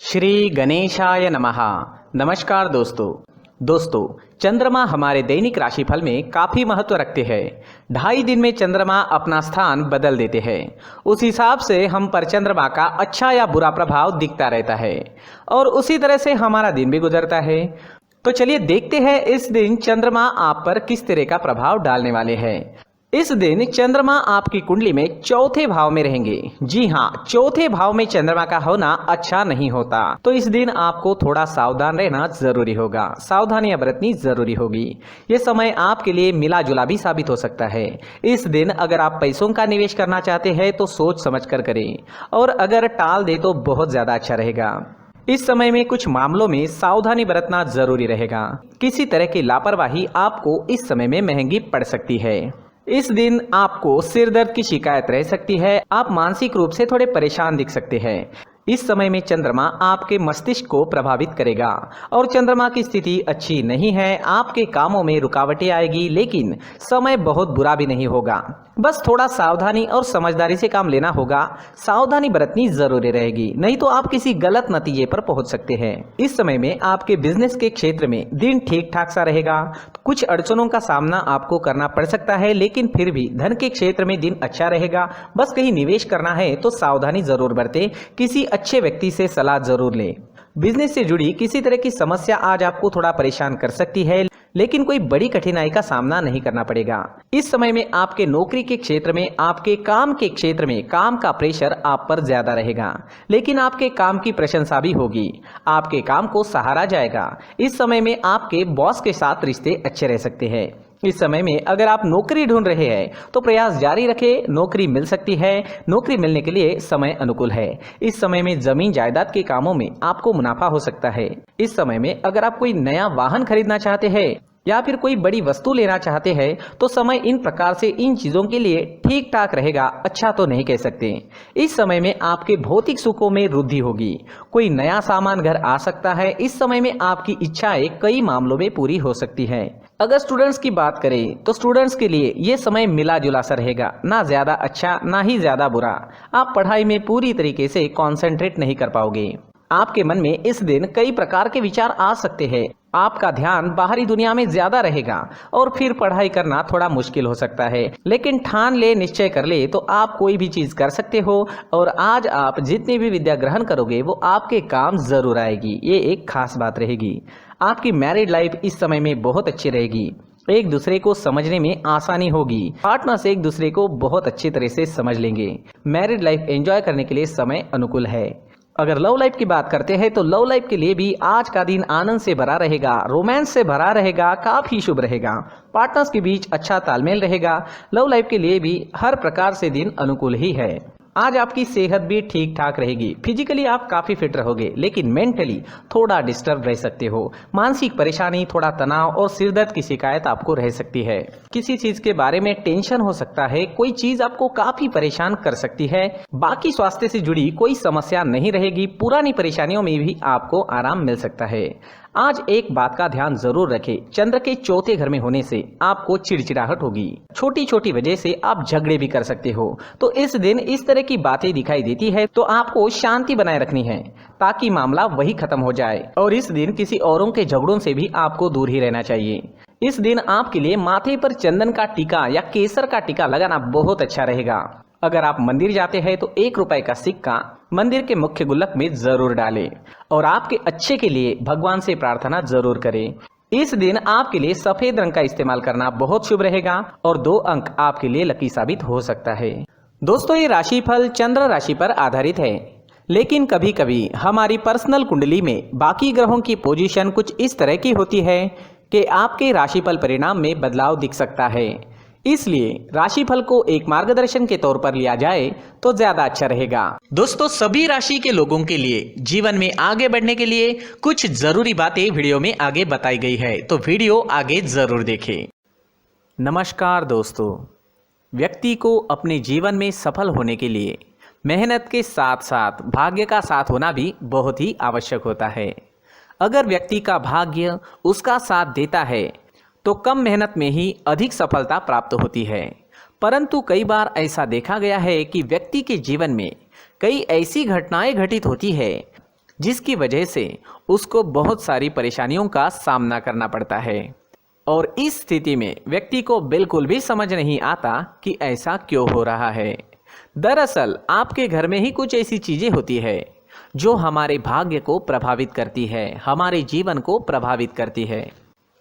श्री गणेशाय नमः। नमस्कार दोस्तों चंद्रमा हमारे दैनिक राशिफल में काफ़ी महत्व रखते हैं। 2.5 दिन में चंद्रमा अपना स्थान बदल देते हैं। उस हिसाब से हम पर चंद्रमा का अच्छा या बुरा प्रभाव दिखता रहता है और उसी तरह से हमारा दिन भी गुजरता है। तो चलिए देखते हैं इस दिन चंद्रमा आप पर किस तरह का प्रभाव डालने वाले हैं। इस दिन चंद्रमा आपकी कुंडली में चौथे भाव में रहेंगे। जी हाँ, चौथे भाव में चंद्रमा का होना अच्छा नहीं होता, तो इस दिन आपको थोड़ा सावधान रहना जरूरी होगा, सावधानियां बरतनी जरूरी होगी। ये समय आपके लिए मिला जुला भी साबित हो सकता है। इस दिन अगर आप पैसों का निवेश करना चाहते हैं तो सोच समझ कर करें, और अगर टाल दे तो बहुत ज्यादा अच्छा रहेगा। इस समय में कुछ मामलों में सावधानी बरतना जरूरी रहेगा। किसी तरह की लापरवाही आपको इस समय में महंगी पड़ सकती है। इस दिन आपको सिर दर्द की शिकायत रह सकती है। आप मानसिक रूप से थोड़े परेशान दिख सकते हैं। इस समय में चंद्रमा आपके मस्तिष्क को प्रभावित करेगा और चंद्रमा की स्थिति अच्छी नहीं है। आपके कामों में रुकावटें आएगी, लेकिन समय बहुत बुरा भी नहीं होगा। बस थोड़ा सावधानी और समझदारी से काम लेना होगा। सावधानी बरतनी जरूरी रहेगी, नहीं तो आप किसी गलत नतीजे पर पहुंच सकते हैं। इस समय में आपके बिजनेस के क्षेत्र में दिन ठीक ठाक सा रहेगा। कुछ अड़चनों का सामना आपको करना पड़ सकता है, लेकिन फिर भी धन के क्षेत्र में दिन अच्छा रहेगा। बस कहीं निवेश करना है तो सावधानी जरूर बरतें। किसी अच्छे व्यक्ति से सलाह जरूर लें। बिजनेस से जुड़ी किसी तरह की समस्या आज आपको थोड़ा परेशान कर सकती है, लेकिन कोई बड़ी कठिनाई का सामना नहीं करना पड़ेगा। इस समय में आपके नौकरी के क्षेत्र में, आपके काम के क्षेत्र में काम का प्रेशर आप पर ज्यादा रहेगा, लेकिन आपके काम की प्रशंसा भी होगी। आपके काम को सराहा जाएगा। इस समय में आपके बॉस के साथ रिश्ते अच्छे रह सकते हैं। इस समय में अगर आप नौकरी ढूंढ रहे हैं तो प्रयास जारी रखें, नौकरी मिल सकती है। नौकरी मिलने के लिए समय अनुकूल है। इस समय में जमीन जायदाद के कामों में आपको मुनाफा हो सकता है। इस समय में अगर आप कोई नया वाहन खरीदना चाहते हैं या फिर कोई बड़ी वस्तु लेना चाहते हैं तो समय इन प्रकार से इन चीजों के लिए ठीक ठाक रहेगा, अच्छा तो नहीं कह सकते। इस समय में आपके भौतिक सुखों में वृद्धि होगी। कोई नया सामान घर आ सकता है। इस समय में आपकी इच्छाएं कई मामलों में पूरी हो सकती है। अगर स्टूडेंट्स की बात करें तो स्टूडेंट्स के लिए ये समय मिला जुला सा रहेगा, ना ज्यादा अच्छा ना ही ज्यादा बुरा। आप पढ़ाई में पूरी तरीके से कॉन्सेंट्रेट नहीं कर पाओगे। आपके मन में इस दिन कई प्रकार के विचार आ सकते हैं। आपका ध्यान बाहरी दुनिया में ज्यादा रहेगा और फिर पढ़ाई करना थोड़ा मुश्किल हो सकता है, लेकिन ठान ले, निश्चय कर ले तो आप कोई भी चीज कर सकते हो। और आज आप जितनी भी विद्या ग्रहण करोगे वो आपके काम जरूर आएगी। ये एक खास बात रहेगी। आपकी मैरिड लाइफ इस समय में बहुत अच्छी रहेगी। एक दूसरे को समझने में आसानी होगी। पार्टनर से एक दूसरे को बहुत अच्छी तरह से समझ लेंगे। मैरिड लाइफ एंजॉय करने के लिए समय अनुकूल है। अगर लव लाइफ की बात करते हैं तो लव लाइफ के लिए भी आज का दिन आनंद से भरा रहेगा, रोमांस से भरा रहेगा, काफी शुभ रहेगा। पार्टनर्स के बीच अच्छा तालमेल रहेगा। लव लाइफ के लिए भी हर प्रकार से दिन अनुकूल ही है। आज आपकी सेहत भी ठीक ठाक रहेगी। फिजिकली आप काफी फिट रहोगे, लेकिन मेंटली थोड़ा डिस्टर्ब रह सकते हो। मानसिक परेशानी, थोड़ा तनाव और सिरदर्द की शिकायत आपको रह सकती है। किसी चीज के बारे में टेंशन हो सकता है। कोई चीज आपको काफी परेशान कर सकती है। बाकी स्वास्थ्य से जुड़ी कोई समस्या नहीं रहेगी। पुरानी परेशानियों में भी आपको आराम मिल सकता है। आज एक बात का ध्यान जरूर रखें, चंद्र के चौथे घर में होने से आपको चिड़चिड़ाहट होगी। छोटी छोटी वजह से आप झगड़े भी कर सकते हो। तो इस दिन इस तरह की बातें दिखाई देती है तो आपको शांति बनाए रखनी है ताकि मामला वही खत्म हो जाए। और इस दिन किसी औरों के झगड़ों से भी आपको दूर ही रहना चाहिए। इस दिन आपके लिए माथे पर चंदन का टीका या केसर का टीका लगाना बहुत अच्छा रहेगा। अगर आप मंदिर जाते हैं तो 1 रुपए का सिक्का मंदिर के मुख्य गुल्लक में जरूर डालें और आपके अच्छे के लिए भगवान से प्रार्थना जरूर करें। इस दिन आपके लिए सफेद रंग का इस्तेमाल करना बहुत शुभ रहेगा और 2 अंक आपके लिए लकी साबित हो सकता है। दोस्तों, ये राशिफल चंद्र राशि पर आधारित है, लेकिन कभी कभी हमारी पर्सनल कुंडली में बाकी ग्रहों की पोजीशन कुछ इस तरह की होती है कि आपके राशिफल परिणाम में बदलाव दिख सकता है। इसलिए राशिफल को एक मार्गदर्शन के तौर पर लिया जाए तो ज्यादा अच्छा रहेगा। दोस्तों, सभी राशि के लोगों के लिए जीवन में आगे बढ़ने के लिए कुछ जरूरी बातें वीडियो में आगे बताई गई है, तो वीडियो आगे जरूर देखें। नमस्कार दोस्तों, व्यक्ति को अपने जीवन में सफल होने के लिए मेहनत के साथ साथ भाग्य का साथ होना भी बहुत ही आवश्यक होता है। अगर व्यक्ति का भाग्य उसका साथ देता है तो कम मेहनत में ही अधिक सफलता प्राप्त होती है। परंतु कई बार ऐसा देखा गया है कि व्यक्ति के जीवन में कई ऐसी घटनाएं घटित होती है जिसकी वजह से उसको बहुत सारी परेशानियों का सामना करना पड़ता है। और इस स्थिति में व्यक्ति को बिल्कुल भी समझ नहीं आता कि ऐसा क्यों हो रहा है। दरअसल आपके घर में ही कुछ ऐसी चीजें होती है जो हमारे भाग्य को प्रभावित करती है, हमारे जीवन को प्रभावित करती है,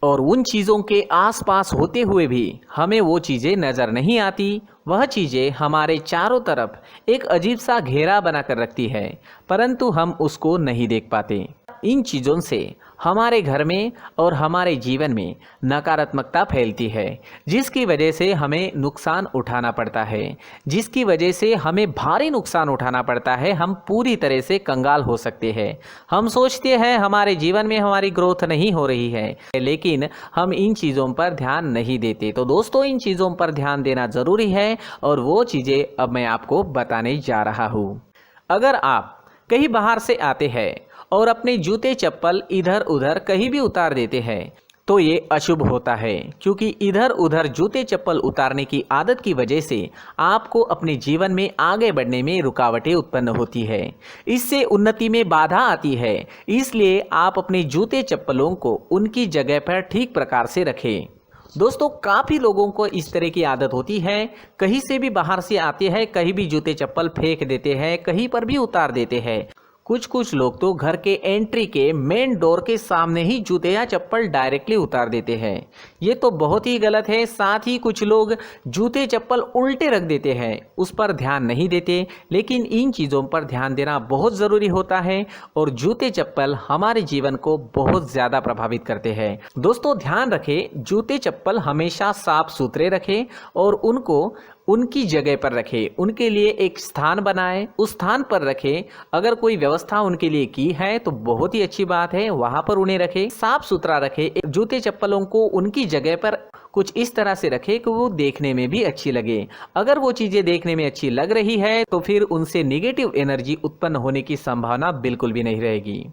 और उन चीज़ों के आसपास होते हुए भी हमें वो चीज़ें नज़र नहीं आती। वह चीज़ें हमारे चारों तरफ एक अजीब सा घेरा बनाकर रखती है, परंतु हम उसको नहीं देख पाते। इन चीज़ों से हमारे घर में और हमारे जीवन में नकारात्मकता फैलती है, जिसकी वजह से हमें नुकसान उठाना पड़ता है, जिसकी वजह से हमें भारी नुकसान उठाना पड़ता है। हम पूरी तरह से कंगाल हो सकते हैं। हम सोचते हैं हमारे जीवन में हमारी ग्रोथ नहीं हो रही है, लेकिन हम इन चीज़ों पर ध्यान नहीं देते। तो दोस्तों, इन चीज़ों पर ध्यान देना ज़रूरी है और वो चीज़ें अब मैं आपको बताने जा रहा हूँ। अगर आप कहीं बाहर से आते हैं और अपने जूते चप्पल इधर उधर कहीं भी उतार देते हैं तो ये अशुभ होता है, क्योंकि इधर उधर जूते चप्पल उतारने की आदत की वजह से आपको अपने जीवन में आगे बढ़ने में रुकावटें उत्पन्न होती है। इससे उन्नति में बाधा आती है। इसलिए आप अपने जूते चप्पलों को उनकी जगह पर ठीक प्रकार से रखें। दोस्तों, काफ़ी लोगों को इस तरह की आदत होती है, कहीं से भी बाहर से आते हैं, कहीं भी जूते चप्पल फेंक देते हैं, कहीं पर भी उतार देते हैं। कुछ लोग तो घर के एंट्री के मेन डोर के सामने ही जूते या चप्पल डायरेक्टली उतार देते हैं। ये तो बहुत ही गलत है। साथ ही कुछ लोग जूते चप्पल उल्टे रख देते हैं, उस पर ध्यान नहीं देते। लेकिन इन चीज़ों पर ध्यान देना बहुत ज़रूरी होता है और जूते चप्पल हमारे जीवन को बहुत ज़्यादा प्रभावित करते हैं। दोस्तों, ध्यान रखें, जूते चप्पल हमेशा साफ सुथरे रखें और उनको उनकी जगह पर रखें। उनके लिए एक स्थान बनाएं, उस स्थान पर रखें। अगर कोई व्यवस्था उनके लिए की है तो बहुत ही अच्छी बात है, वहां पर उन्हें रखें, साफ सुथरा रखें। जूते चप्पलों को उनकी जगह पर कुछ इस तरह से रखें कि वो देखने में भी अच्छी लगे। अगर वो चीज़ें देखने में अच्छी लग रही है तो फिर उनसे निगेटिव एनर्जी उत्पन्न होने की संभावना बिल्कुल भी नहीं रहेगी।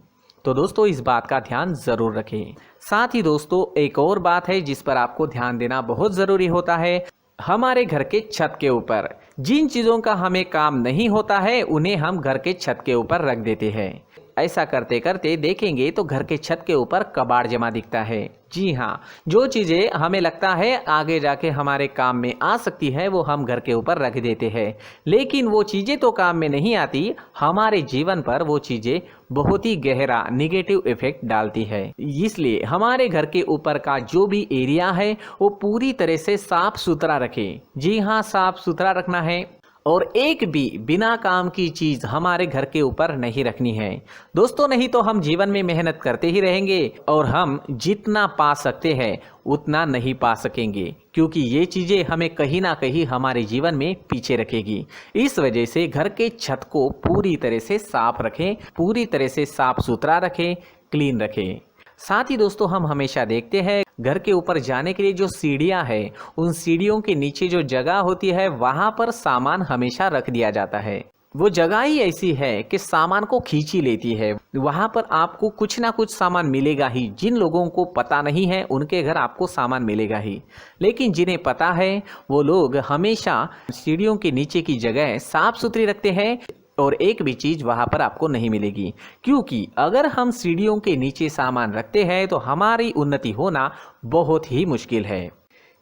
तो दोस्तों, इस बात का ध्यान ज़रूर रखें। साथ ही दोस्तों, एक और बात है जिस पर आपको ध्यान देना बहुत ज़रूरी होता है। हमारे घर के छत के ऊपर जिन चीज़ों का हमें काम नहीं होता है उन्हें हम घर के छत के ऊपर रख देते हैं। ऐसा करते करते देखेंगे तो घर के छत के ऊपर कबाड़ जमा दिखता है। जी हाँ, जो चीज़ें हमें लगता है आगे जाके हमारे काम में आ सकती है वो हम घर के ऊपर रख देते हैं, लेकिन वो चीज़ें तो काम में नहीं आती। हमारे जीवन पर वो चीज़ें बहुत ही गहरा निगेटिव इफेक्ट डालती है। इसलिए हमारे घर के ऊपर का जो भी एरिया है वो पूरी तरह से साफ सुथरा रखें। जी हाँ, साफ सुथरा रखना है और एक भी बिना काम की चीज़ हमारे घर के ऊपर नहीं रखनी है। दोस्तों, नहीं तो हम जीवन में मेहनत करते ही रहेंगे और हम जितना पा सकते हैं उतना नहीं पा सकेंगे, क्योंकि ये चीज़ें हमें कहीं ना कहीं हमारे जीवन में पीछे रखेगी। इस वजह से घर के छत को पूरी तरह से साफ रखें, पूरी तरह से साफ सुथरा रखें, क्लीन रखें। साथ ही दोस्तों, हम हमेशा देखते हैं घर के ऊपर जाने के लिए जो सीढ़ियां हैं, उन सीढ़ियों के नीचे जो जगह होती है वहां पर सामान हमेशा रख दिया जाता है। वो जगह ही ऐसी है कि सामान को खींच ही लेती है। वहां पर आपको कुछ ना कुछ सामान मिलेगा ही। जिन लोगों को पता नहीं है उनके घर आपको सामान मिलेगा ही, लेकिन जिन्हें पता है वो लोग हमेशा सीढ़ियों के नीचे की जगह साफ सुथरी रखते हैं और एक भी चीज़ वहाँ पर आपको नहीं मिलेगी। क्योंकि अगर हम सीढ़ियों के नीचे सामान रखते हैं तो हमारी उन्नति होना बहुत ही मुश्किल है।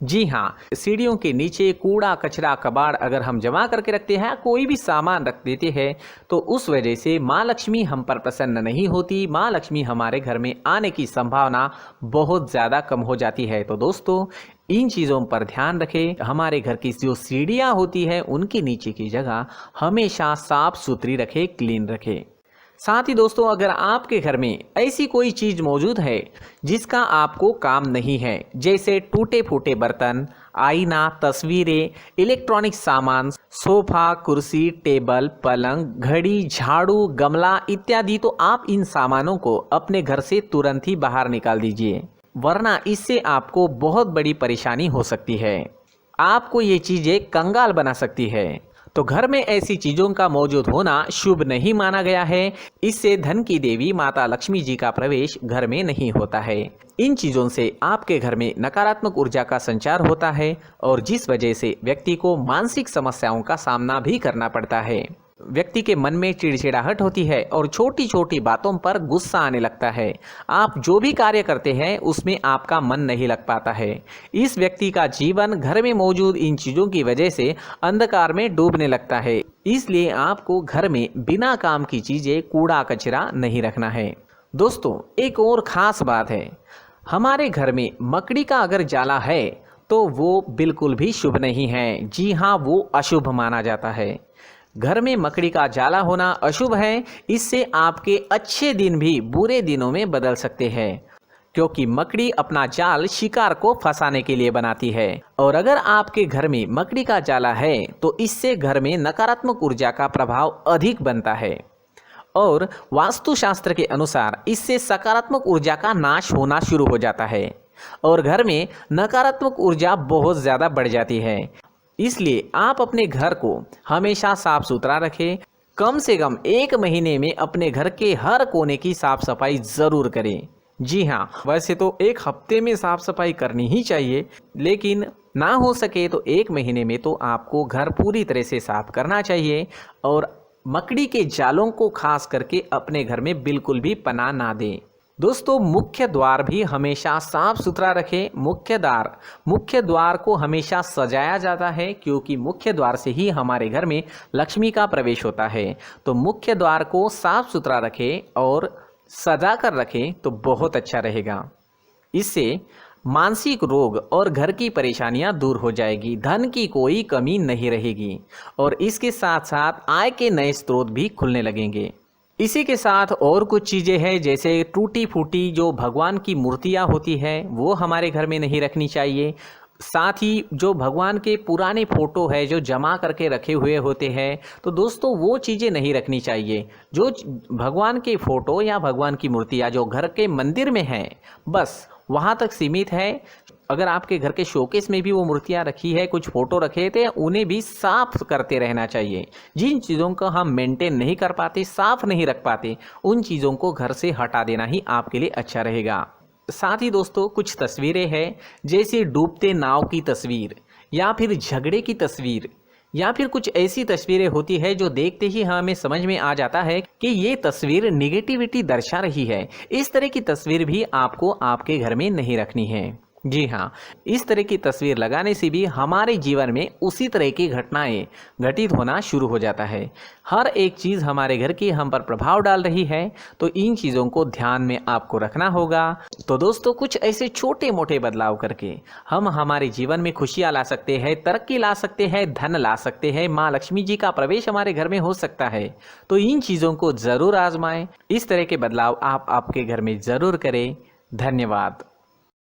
जी हाँ, सीढ़ियों के नीचे कूड़ा कचरा कबाड़ अगर हम जमा करके रखते हैं, कोई भी सामान रख देते हैं, तो उस वजह से माँ लक्ष्मी हम पर प्रसन्न नहीं होती। माँ लक्ष्मी हमारे घर में आने की संभावना बहुत ज़्यादा कम हो जाती है। तो दोस्तों, इन चीज़ों पर ध्यान रखें। हमारे घर की जो सीढ़ियाँ होती है उनके नीचे की जगह हमेशा साफ सुथरी रखें, क्लीन रखें। साथ ही दोस्तों, अगर आपके घर में ऐसी कोई चीज़ मौजूद है जिसका आपको काम नहीं है, जैसे टूटे फूटे बर्तन, आईना, तस्वीरें, इलेक्ट्रॉनिक सामान, सोफा, कुर्सी, टेबल, पलंग, घड़ी, झाड़ू, गमला इत्यादि, तो आप इन सामानों को अपने घर से तुरंत ही बाहर निकाल दीजिए, वरना इससे आपको बहुत बड़ी परेशानी हो सकती है। आपको ये चीज़ें कंगाल बना सकती है। तो घर में ऐसी चीज़ों का मौजूद होना शुभ नहीं माना गया है। इससे धन की देवी माता लक्ष्मी जी का प्रवेश घर में नहीं होता है। इन चीज़ों से आपके घर में नकारात्मक ऊर्जा का संचार होता है और जिस वजह से व्यक्ति को मानसिक समस्याओं का सामना भी करना पड़ता है। व्यक्ति के मन में चिड़चिड़ाहट होती है और छोटी छोटी बातों पर गुस्सा आने लगता है। आप जो भी कार्य करते हैं उसमें आपका मन नहीं लग पाता है। इस व्यक्ति का जीवन घर में मौजूद इन चीज़ों की वजह से अंधकार में डूबने लगता है। इसलिए आपको घर में बिना काम की चीज़ें, कूड़ा कचरा नहीं रखना है। दोस्तों, एक और ख़ास बात है, हमारे घर में मकड़ी का अगर जाला है तो वो बिल्कुल भी शुभ नहीं है। जी हाँ, वो अशुभ माना जाता है। घर में मकड़ी का जाला होना अशुभ है। इससे आपके अच्छे दिन भी बुरे दिनों में बदल सकते हैं, क्योंकि मकड़ी अपना जाल शिकार को फंसाने के लिए बनाती है। और अगर आपके घर में मकड़ी का जाला है तो इससे घर में नकारात्मक ऊर्जा का प्रभाव अधिक बनता है और वास्तुशास्त्र के अनुसार इससे सकारात्मक ऊर्जा का नाश होना शुरू हो जाता है और घर में नकारात्मक ऊर्जा बहुत ज़्यादा बढ़ जाती है। इसलिए आप अपने घर को हमेशा साफ सुथरा रखें। कम से कम 1 महीने में अपने घर के हर कोने की साफ सफाई ज़रूर करें। जी हाँ, वैसे तो 1 हफ्ते में साफ सफाई करनी ही चाहिए, लेकिन ना हो सके तो 1 महीने में तो आपको घर पूरी तरह से साफ करना चाहिए और मकड़ी के जालों को खास करके अपने घर में बिल्कुल भी पनाह ना दें। दोस्तों, मुख्य द्वार भी हमेशा साफ सुथरा रखें। मुख्य द्वार को हमेशा सजाया जाता है, क्योंकि मुख्य द्वार से ही हमारे घर में लक्ष्मी का प्रवेश होता है। तो मुख्य द्वार को साफ सुथरा रखें और सजा कर रखें तो बहुत अच्छा रहेगा। इससे मानसिक रोग और घर की परेशानियां दूर हो जाएगी, धन की कोई कमी नहीं रहेगी और इसके साथ साथ आय के नए स्रोत भी खुलने लगेंगे। इसी के साथ और कुछ चीज़ें हैं, जैसे टूटी फूटी जो भगवान की मूर्तियां होती है वो हमारे घर में नहीं रखनी चाहिए। साथ ही जो भगवान के पुराने फ़ोटो है जो जमा करके रखे हुए होते हैं, तो दोस्तों वो चीज़ें नहीं रखनी चाहिए। जो भगवान के फ़ोटो या भगवान की मूर्तियाँ जो घर के मंदिर में हैं, बस वहाँ तक सीमित है। अगर आपके घर के शोकेस में भी वो मूर्तियाँ रखी है, कुछ फ़ोटो रखे थे, उन्हें भी साफ़ करते रहना चाहिए। जिन चीज़ों को हम मेंटेन नहीं कर पाते, साफ़ नहीं रख पाते, उन चीज़ों को घर से हटा देना ही आपके लिए अच्छा रहेगा। साथ ही दोस्तों, कुछ तस्वीरें हैं, जैसे डूबते नाव की तस्वीर या फिर झगड़े की तस्वीर या फिर कुछ ऐसी तस्वीरें होती है जो देखते ही हमें समझ में आ जाता है कि ये तस्वीर निगेटिविटी दर्शा रही है। इस तरह की तस्वीर भी आपको आपके घर में नहीं रखनी है। जी हाँ, इस तरह की तस्वीर लगाने से भी हमारे जीवन में उसी तरह की घटनाएं घटित होना शुरू हो जाता है। हर एक चीज़ हमारे घर की हम पर प्रभाव डाल रही है, तो इन चीज़ों को ध्यान में आपको रखना होगा। तो दोस्तों, कुछ ऐसे छोटे मोटे बदलाव करके हम हमारे जीवन में खुशियाँ ला सकते हैं, तरक्की ला सकते हैं, धन ला सकते हैं, माँ लक्ष्मी जी का प्रवेश हमारे घर में हो सकता है। तो इन चीज़ों को ज़रूर आजमाएं। इस तरह के बदलाव आप आपके घर में ज़रूर करें। धन्यवाद।